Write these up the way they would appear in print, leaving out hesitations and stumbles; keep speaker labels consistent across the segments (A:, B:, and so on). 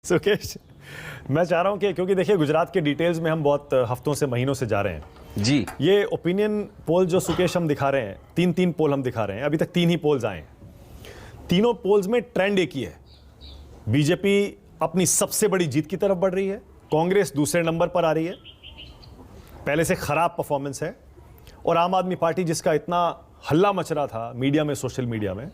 A: सुकेश, मैं चाह रहा हूं कि क्योंकि देखिए गुजरात के डिटेल्स में हम बहुत हफ्तों से महीनों से जा रहे हैं
B: जी।
A: ये ओपिनियन पोल जो सुकेश हम दिखा रहे हैं, तीन पोल हम दिखा रहे हैं, अभी तक 3 ही पोल्स आए हैं। तीनों पोल्स में ट्रेंड एक ही है, बीजेपी अपनी सबसे बड़ी जीत की तरफ बढ़ रही है, कांग्रेस दूसरे नंबर पर आ रही है, पहले से खराब परफॉर्मेंस है, और आम आदमी पार्टी जिसका इतना हल्ला मच रहा था मीडिया में, सोशल मीडिया में,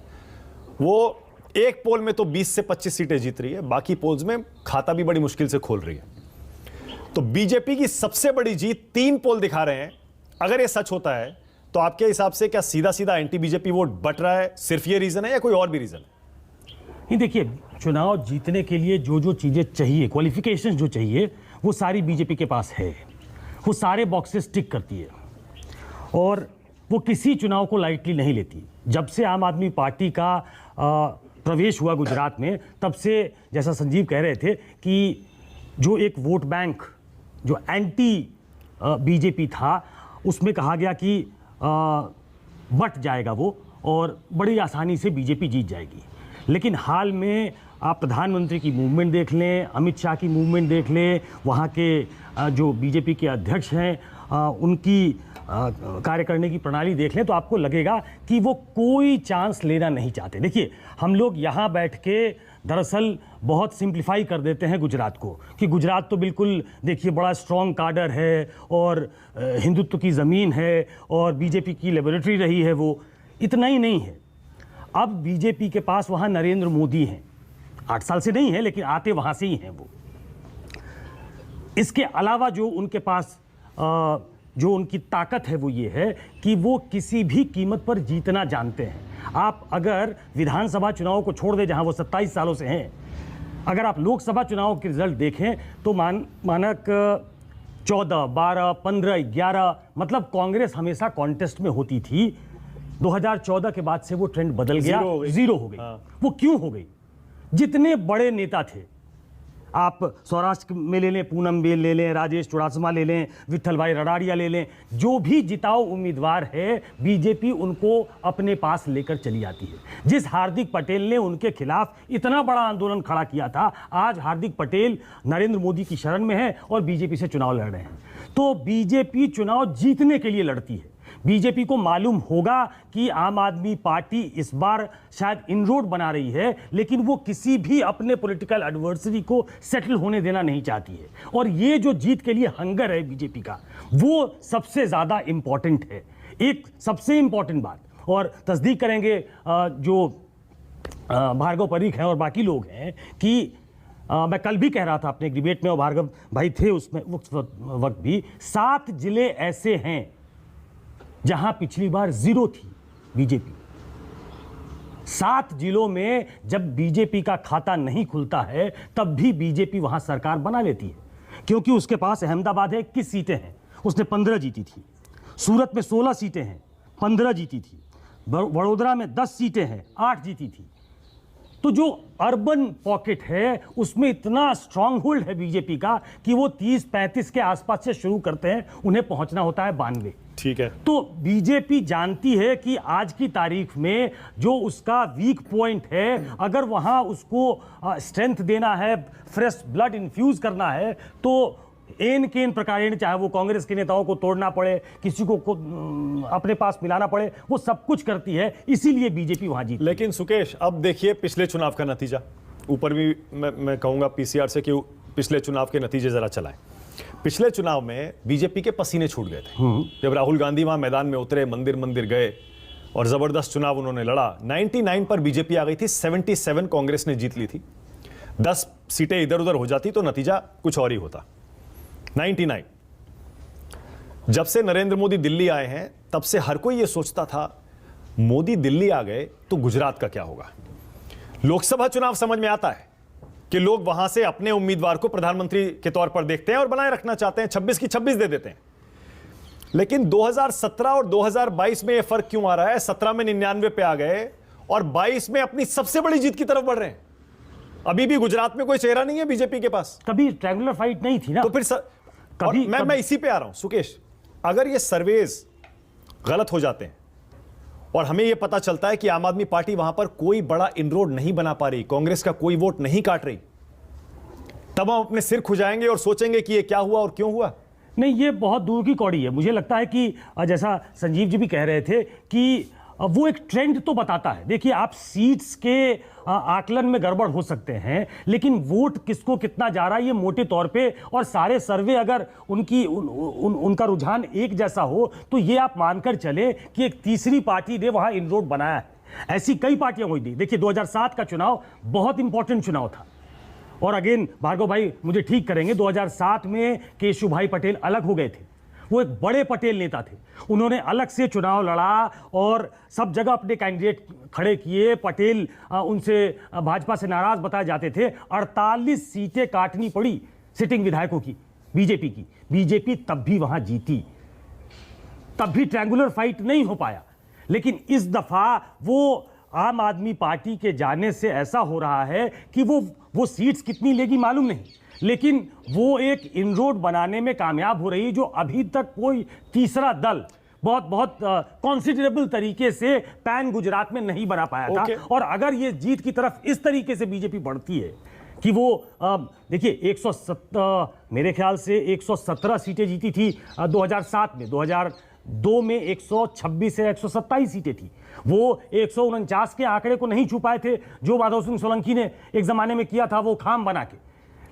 A: वो एक पोल में तो 20 से 25 सीटें जीत रही है, बाकी पोल्स में खाता भी बड़ी मुश्किल से खोल रही है। तो बीजेपी की सबसे बड़ी जीत 3 पोल दिखा रहे हैं। अगर ये सच होता है तो आपके हिसाब से क्या सीधा सीधा एंटी बीजेपी वोट बट रहा है, सिर्फ ये रीजन है या कोई और भी रीजन है?
C: नहीं, देखिए, चुनाव जीतने के लिए जो जो चीजें चाहिए, क्वालिफिकेशन जो चाहिए, वो सारी बीजेपी के पास है। वो सारे बॉक्सेस टिक करती है और वो किसी चुनाव को लाइटली नहीं लेती। जब से आम आदमी पार्टी का प्रवेश हुआ गुजरात में, तब से जैसा संजीव कह रहे थे कि जो एक वोट बैंक जो एंटी बीजेपी था, उसमें कहा गया कि बट जाएगा वो और बड़ी आसानी से बीजेपी जीत जाएगी। लेकिन हाल में आप प्रधानमंत्री की मूवमेंट देख लें, अमित शाह की मूवमेंट देख लें, वहाँ के जो बीजेपी के अध्यक्ष हैं उनकी कार्य करने की प्रणाली देख लें, तो आपको लगेगा कि वो कोई चांस लेना नहीं चाहते। देखिए, हम लोग यहाँ बैठ के दरअसल बहुत सिंप्लीफाई कर देते हैं गुजरात को, कि गुजरात तो बिल्कुल देखिए बड़ा स्ट्रॉन्ग काडर है और हिंदुत्व की ज़मीन है और बीजेपी की लेबोरेटरी रही है। वो इतना ही नहीं है, अब बीजेपी के पास वहाँ नरेंद्र मोदी हैं, 8 साल से नहीं है लेकिन आते वहाँ से ही हैं वो। इसके अलावा जो उनके पास जो उनकी ताकत है वो ये है कि वो किसी भी कीमत पर जीतना जानते हैं। आप अगर विधानसभा चुनाव को छोड़ दें जहां वो 27 सालों से हैं, अगर आप लोकसभा चुनाव के रिजल्ट देखें तो मानक 14, 12, 15, 11, मतलब कांग्रेस हमेशा कॉन्टेस्ट में होती थी। 2014 के बाद से वो ट्रेंड बदल गया, जीरो हो गई। वो क्यों हो गई? जितने बड़े नेता थे, आप सौराष्ट्र में ले लें, पूनम बेल ले लें, राजेश चुड़ासमा ले लें, विट्ठल भाई रडाड़िया ले लें, जो भी जिताऊ उम्मीदवार है बीजेपी उनको अपने पास लेकर चली आती है। जिस हार्दिक पटेल ने उनके खिलाफ इतना बड़ा आंदोलन खड़ा किया था, आज हार्दिक पटेल नरेंद्र मोदी की शरण में है और बीजेपी से चुनाव लड़ रहे हैं। तो बीजेपी चुनाव जीतने के लिए लड़ती है। बीजेपी को मालूम होगा कि आम आदमी पार्टी इस बार शायद इनरोड बना रही है, लेकिन वो किसी भी अपने पॉलिटिकल एडवर्सरी को सेटल होने देना नहीं चाहती है। और ये जो जीत के लिए हंगर है बीजेपी का, वो सबसे ज़्यादा इम्पॉर्टेंट है। एक सबसे इम्पॉर्टेंट बात, और तस्दीक करेंगे जो भार्गव परीख हैं और बाकी लोग हैं, कि मैं कल भी कह रहा था अपने डिबेट में, और भार्गव भाई थे उसमें उस वक्त भी, 7 जिले ऐसे हैं जहां पिछली बार 0 थी बीजेपी। 7 जिलों में जब बीजेपी का खाता नहीं खुलता है तब भी बीजेपी वहां सरकार बना लेती है, क्योंकि उसके पास अहमदाबाद है 21 सीटें हैं, उसने 15 जीती थी। सूरत में 16 सीटें हैं, 15 जीती थी। वडोदरा में 10 सीटें हैं, 8 जीती थी। तो जो अर्बन पॉकेट है उसमें इतना स्ट्रांग होल्ड है बीजेपी का कि वो 30-35 के आसपास से शुरू करते हैं, उन्हें पहुंचना होता है 92।
A: ठीक है।
C: तो बीजेपी जानती है कि आज की तारीख में जो उसका वीक पॉइंट है, अगर वहां उसको स्ट्रेंथ देना है, फ्रेश ब्लड इन्फ्यूज करना है, तो एन केन प्रकार, चाहे वो कांग्रेस के नेताओं को तोड़ना पड़े, किसी को अपने पास मिलाना पड़े, वो सब कुछ करती है। इसीलिए बीजेपी वहां जीती।
A: लेकिन सुकेश, अब देखिए पिछले चुनाव का नतीजा, ऊपर भी मैं कहूंगा पीसीआर से कि पिछले चुनाव के नतीजे जरा चलाएं। पिछले चुनाव में बीजेपी के पसीने छूट गए थे जब राहुल गांधी वहां मैदान में उतरे, मंदिर गए और जबरदस्त चुनाव उन्होंने लड़ा। 99 पर बीजेपी आ गई थी, 77 कांग्रेस ने जीत ली थी। 10 सीटें इधर उधर हो जाती तो नतीजा कुछ और ही होता। 99 जब से नरेंद्र मोदी दिल्ली आए हैं तब से हर कोई यह सोचता था मोदी दिल्ली आ गए तो गुजरात का क्या होगा। लोकसभा चुनाव समझ में आता है कि लोग वहां से अपने उम्मीदवार को प्रधानमंत्री के तौर पर देखते हैं और बनाए रखना चाहते हैं, 26 की 26 दे देते हैं। लेकिन 2017 और 2022 में यह फर्क क्यों आ रहा है? 17 में 99 पे आ गए और 22 में अपनी सबसे बड़ी जीत की तरफ बढ़ रहे हैं। अभी भी गुजरात में कोई चेहरा नहीं है बीजेपी के पास।
C: कभी ट्रायंगुलर फाइट नहीं थी ना,
A: तो फिर कभी मैं इसी पे आ रहा हूं सुकेश। अगर ये सर्वेज गलत हो जाते हैं और हमें यह पता चलता है कि आम आदमी पार्टी वहां पर कोई बड़ा इनरोड नहीं बना पा रही, कांग्रेस का कोई वोट नहीं काट रही, तब हम अपने सिर खुजाएंगे और सोचेंगे कि ये क्या हुआ और क्यों हुआ।
C: नहीं, ये बहुत दूर की कौड़ी है। मुझे लगता है कि जैसा संजीव जी भी कह रहे थे कि वो एक ट्रेंड तो बताता है। देखिए, आप सीट्स के आकलन में गड़बड़ हो सकते हैं, लेकिन वोट किसको कितना जा रहा है ये मोटे तौर पे, और सारे सर्वे अगर उनका रुझान एक जैसा हो तो ये आप मानकर चले कि एक तीसरी पार्टी ने वहां इनरोड बनाया है। ऐसी कई पार्टियां हुई थी। देखिए, 2007 का चुनाव बहुत इंपॉर्टेंट चुनाव था, और अगेन भार्गव भाई मुझे ठीक करेंगे, 2007 में केशु भाई पटेल अलग हो गए थे। वो एक बड़े पटेल नेता थे, उन्होंने अलग से चुनाव लड़ा और सब जगह अपने कैंडिडेट खड़े किए। पटेल उनसे भाजपा से नाराज बताए जाते थे। 48 सीटें काटनी पड़ी सिटिंग विधायकों की, बीजेपी की। बीजेपी तब भी वहां जीती, तब भी ट्रायंगुलर फाइट नहीं हो पाया। लेकिन इस दफा वो आम आदमी पार्टी के जाने से ऐसा हो रहा है कि वो सीट्स कितनी लेगी मालूम नहीं, लेकिन वो एक इनरोड बनाने में कामयाब हो रही है, जो अभी तक कोई तीसरा दल बहुत कॉन्सिडरेबल तरीके से पैन गुजरात में नहीं बना पाया था। और अगर ये जीत की तरफ इस तरीके से बीजेपी बढ़ती है कि वो देखिए 170 मेरे ख्याल से 117 सीटें जीती थी 2007 में, 2002 में 126 से 127 सीटें थी। वो 149 के आंकड़े को नहीं छू पाए थे जो माधव सिंह सोलंकी ने एक जमाने में किया था, वो खाम बना के,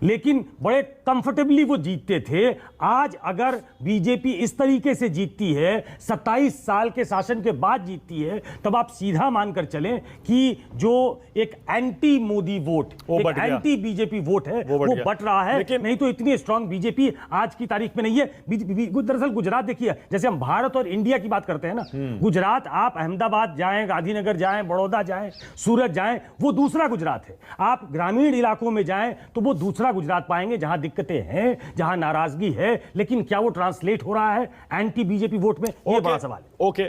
C: लेकिन बड़े कंफर्टेबली वो जीतते थे। आज अगर बीजेपी इस तरीके से जीतती है, 27 साल के शासन के बाद जीतती है, तब आप सीधा मानकर चलें कि जो एक एंटी मोदी वोट, एक एंटी बीजेपी वोट है, वो बट रहा है। नहीं तो इतनी स्ट्रांग बीजेपी आज की तारीख में नहीं है। दरअसल गुजरात देखिए, जैसे हम भारत और इंडिया की बात करते हैं ना, गुजरात आप अहमदाबाद जाएं, गांधीनगर जाएं, बड़ौदा जाएं, सूरत जाएं, वो दूसरा गुजरात है। आप ग्रामीण इलाकों में जाएं तो वो दूसरा गुजरात पाएंगे, जहां दिक्कतें हैं, जहां नाराजगी है। लेकिन क्या वो ट्रांसलेट हो रहा है एंटी बीजेपी वोट में? ये बड़ा सवाल है।
A: ओके।